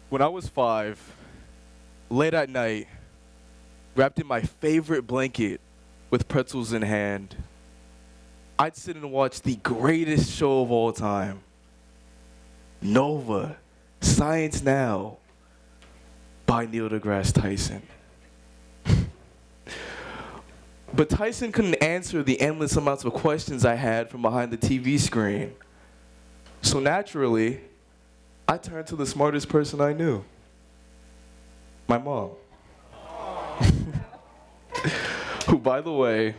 When I was 5, late at night, wrapped in my favorite blanket with pretzels in hand, I'd sit and watch the greatest show of all time, Nova, Science Now, by Neil deGrasse Tyson. But Tyson couldn't answer the endless amounts of questions I had from behind the TV screen. So naturally, I turned to the smartest person I knew, my mom. Who, by the way,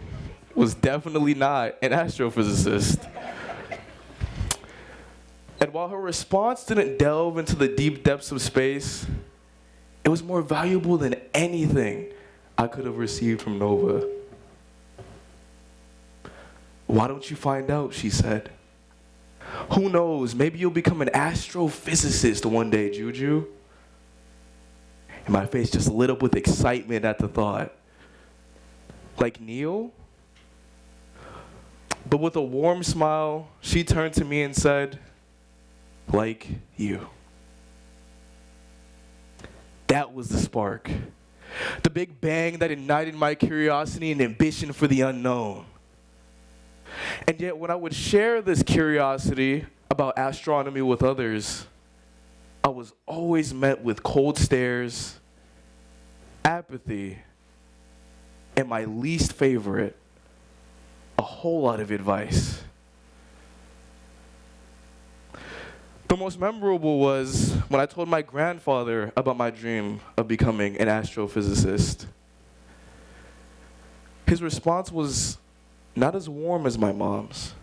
was definitely not an astrophysicist. And while her response didn't delve into the deep depths of space, it was more valuable than anything I could have received from Nova. "Why don't you find out?" she said. "Who knows, maybe you'll become an astrophysicist one day, Juju." And my face just lit up with excitement at the thought. Like Neil? But with a warm smile, she turned to me and said, "Like you." That was the spark. The big bang that ignited my curiosity and ambition for the unknown. And yet, when I would share this curiosity about astronomy with others, I was always met with cold stares, apathy, and my least favorite, a whole lot of advice. The most memorable was when I told my grandfather about my dream of becoming an astrophysicist. His response was not as warm as my mom's.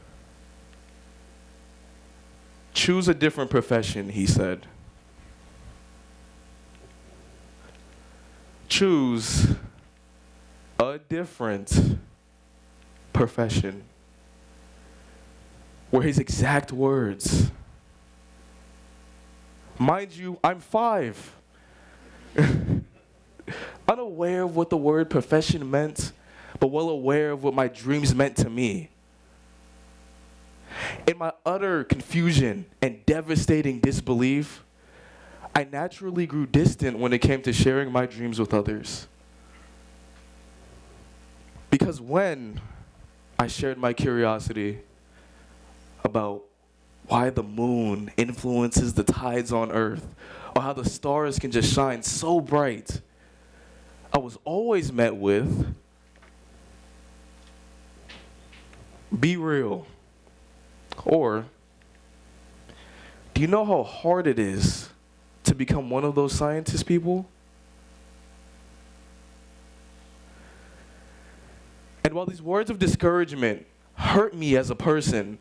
"Choose a different profession," he said. Choose a different profession. Were his exact words. Mind you, I'm 5. Unaware of what the word profession meant, but well aware of what my dreams meant to me. In my utter confusion and devastating disbelief, I naturally grew distant when it came to sharing my dreams with others. Because when I shared my curiosity about why the moon influences the tides on Earth, or how the stars can just shine so bright, I was always met with, "Be real." Or, "Do you know how hard it is to become one of those scientist people?" And while these words of discouragement hurt me as a person,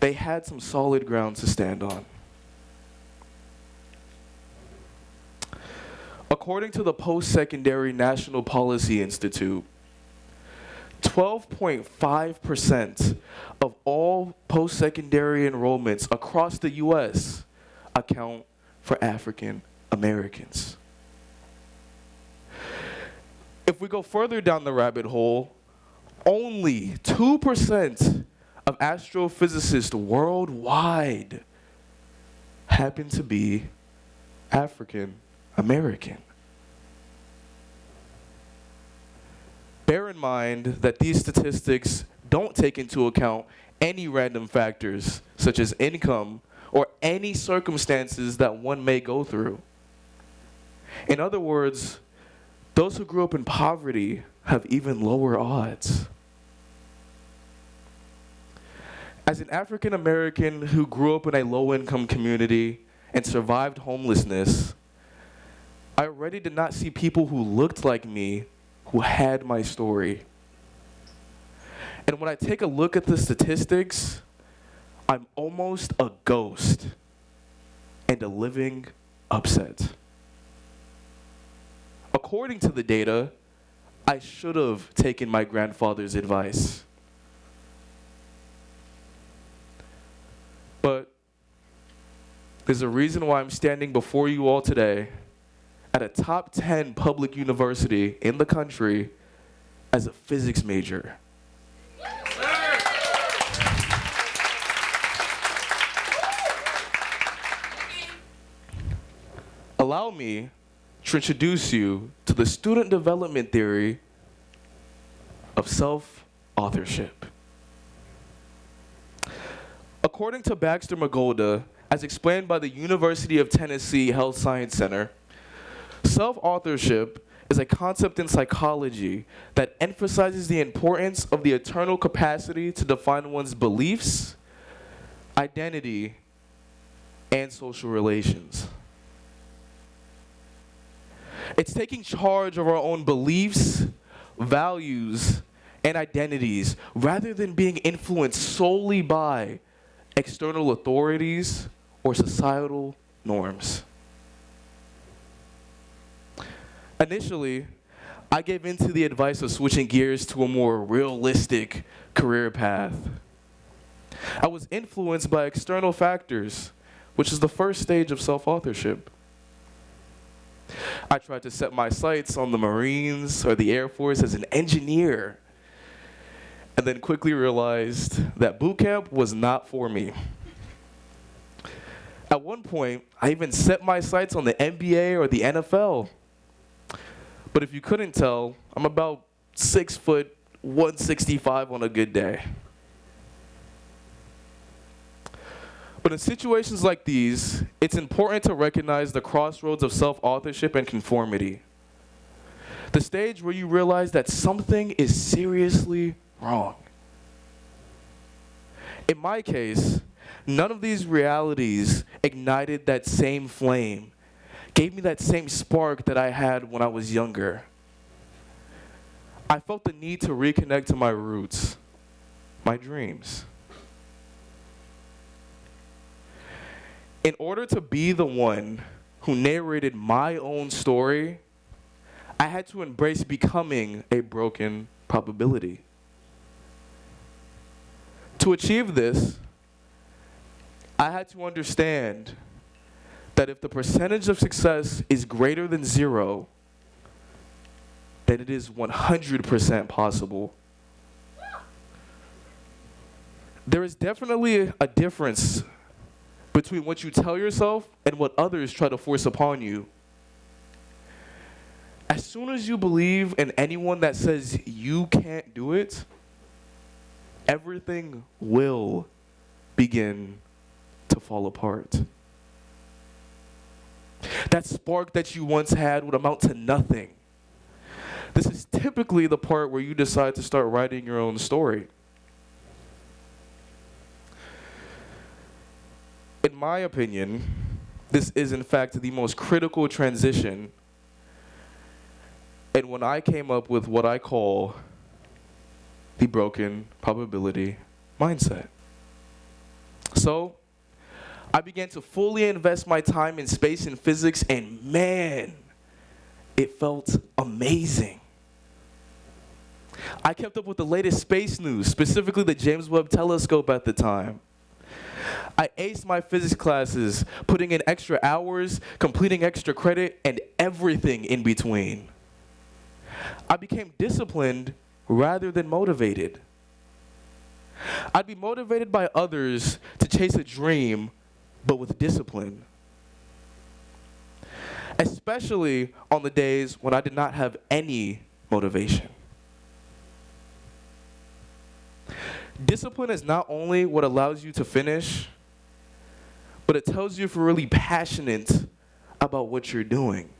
they had some solid ground to stand on. According to the Post-Secondary National Policy Institute, 12.5% of all post-secondary enrollments across the U.S. account for African Americans. If we go further down the rabbit hole, only 2% of astrophysicists worldwide happen to be African American. Bear in mind that these statistics don't take into account any random factors, such as income or any circumstances that one may go through. In other words, those who grew up in poverty have even lower odds. As an African American who grew up in a low-income community and survived homelessness, I already did not see people who looked like me who had my story. And when I take a look at the statistics, I'm almost a ghost and a living upset. According to the data, I should have taken my grandfather's advice. But there's a reason why I'm standing before you all today at a top 10 public university in the country as a physics major. allow me to introduce you to the student development theory of self-authorship. According to Baxter Magolda, as explained by the University of Tennessee Health Science Center, self-authorship is a concept in psychology that emphasizes the importance of the eternal capacity to define one's beliefs, identity, and social relations. It's taking charge of our own beliefs, values, and identities rather than being influenced solely by external authorities or societal norms. Initially, I gave in to the advice of switching gears to a more realistic career path. I was influenced by external factors, which is the first stage of self-authorship. I tried to set my sights on the Marines or the Air Force as an engineer, and then quickly realized that boot camp was not for me. At one point, I even set my sights on the NBA or the NFL. But if you couldn't tell, I'm about 6 foot, 165 on a good day. But in situations like these, it's important to recognize the crossroads of self-authorship and conformity. The stage where you realize that something is seriously wrong. In my case, none of these realities ignited that same flame, gave me that same spark that I had when I was younger. I felt the need to reconnect to my roots, my dreams. In order to be the one who narrated my own story, I had to embrace becoming a broken probability. To achieve this, I had to understand that if the percentage of success is greater than 0, then it is 100% possible. There is definitely a difference between what you tell yourself and what others try to force upon you. As soon as you believe in anyone that says you can't do it, everything will begin to fall apart. That spark that you once had would amount to nothing. This is typically the part where you decide to start writing your own story. In my opinion, this is in fact the most critical transition, and when I came up with what I call the broken probability mindset. So, I began to fully invest my time in space and physics, and man, it felt amazing. I kept up with the latest space news, specifically the James Webb Telescope at the time. I aced my physics classes, putting in extra hours, completing extra credit, and everything in between. I became disciplined rather than motivated. I'd be motivated by others to chase a dream, but with discipline. Especially on the days when I did not have any motivation. Discipline is not only what allows you to finish, but it tells you if you're really passionate about what you're doing.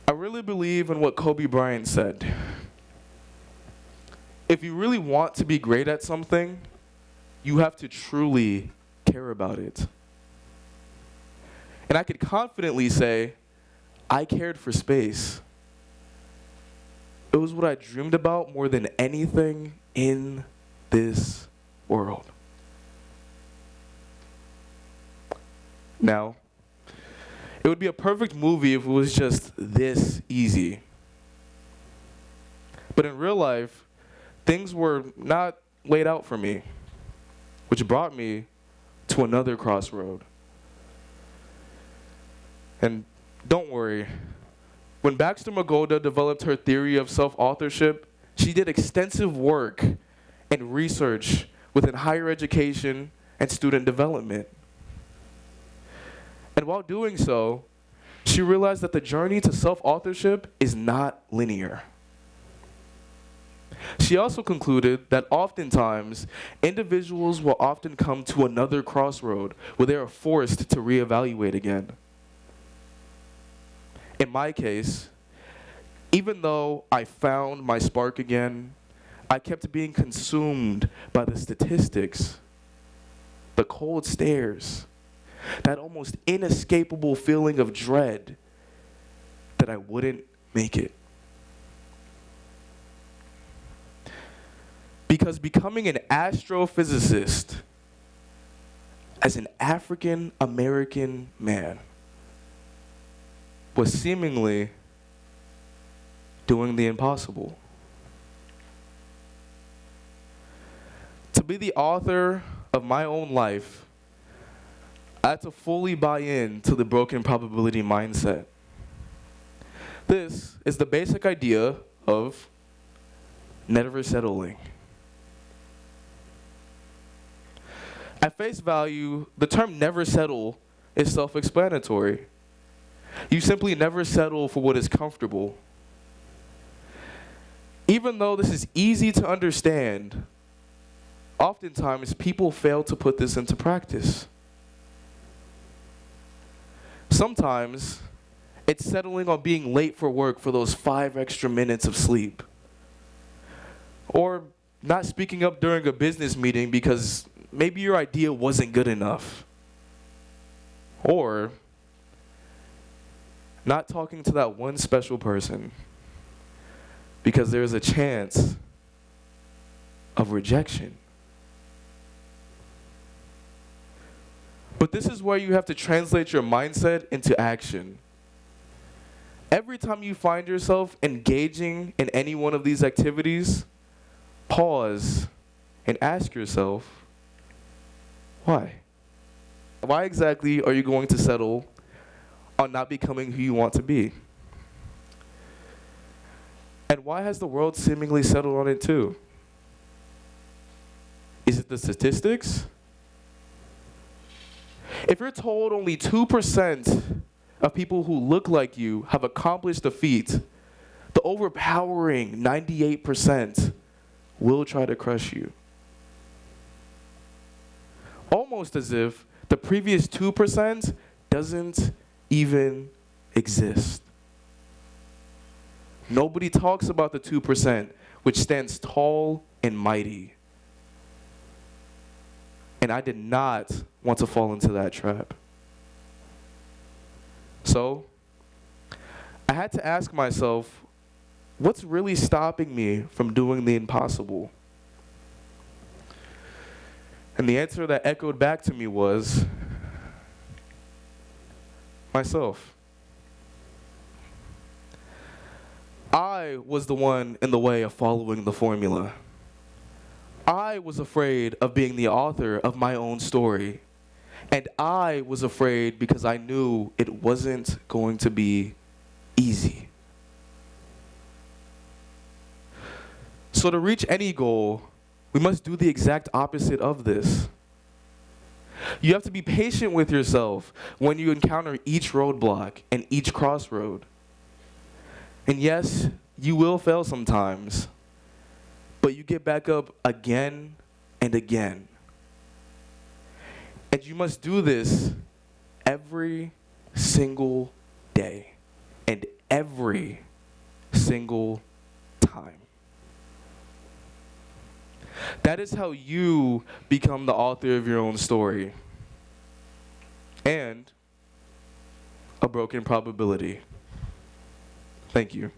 I really believe in what Kobe Bryant said. If you really want to be great at something, you have to truly care about it. And I could confidently say, I cared for space. It was what I dreamed about more than anything in this world. Now, it would be a perfect movie if it was just this easy. But in real life, things were not laid out for me, which brought me to another crossroad. And don't worry, when Baxter Magolda developed her theory of self-authorship, she did extensive work and research within higher education and student development. And while doing so, she realized that the journey to self-authorship is not linear. She also concluded that oftentimes, individuals will often come to another crossroad where they are forced to reevaluate again. In my case, even though I found my spark again, I kept being consumed by the statistics, the cold stares, that almost inescapable feeling of dread that I wouldn't make it. Because becoming an astrophysicist as an African American man was seemingly doing the impossible. To be the author of my own life, I had to fully buy in to the broken probability mindset. This is the basic idea of never settling. At face value, the term never settle is self-explanatory. You simply never settle for what is comfortable. Even though this is easy to understand, oftentimes people fail to put this into practice. Sometimes it's settling on being late for work for those 5 extra minutes of sleep. Or not speaking up during a business meeting because maybe your idea wasn't good enough. Or not talking to that one special person because there's a chance of rejection. But this is where you have to translate your mindset into action. Every time you find yourself engaging in any one of these activities, pause and ask yourself, why? Why exactly are you going to settle on not becoming who you want to be? And why has the world seemingly settled on it too? Is it the statistics? If you're told only 2% of people who look like you have accomplished a feat, the overpowering 98% will try to crush you. Almost as if the previous 2% doesn't even exist. Nobody talks about the 2%, which stands tall and mighty. And I did not want to fall into that trap. So, I had to ask myself, what's really stopping me from doing the impossible? And the answer that echoed back to me was myself. I was the one in the way of following the formula. I was afraid of being the author of my own story. And I was afraid because I knew it wasn't going to be easy. So to reach any goal, we must do the exact opposite of this. You have to be patient with yourself when you encounter each roadblock and each crossroad. And yes, you will fail sometimes, but you get back up again and again. And you must do this every single day and every single time. That is how you become the author of your own story and a broken probability. Thank you.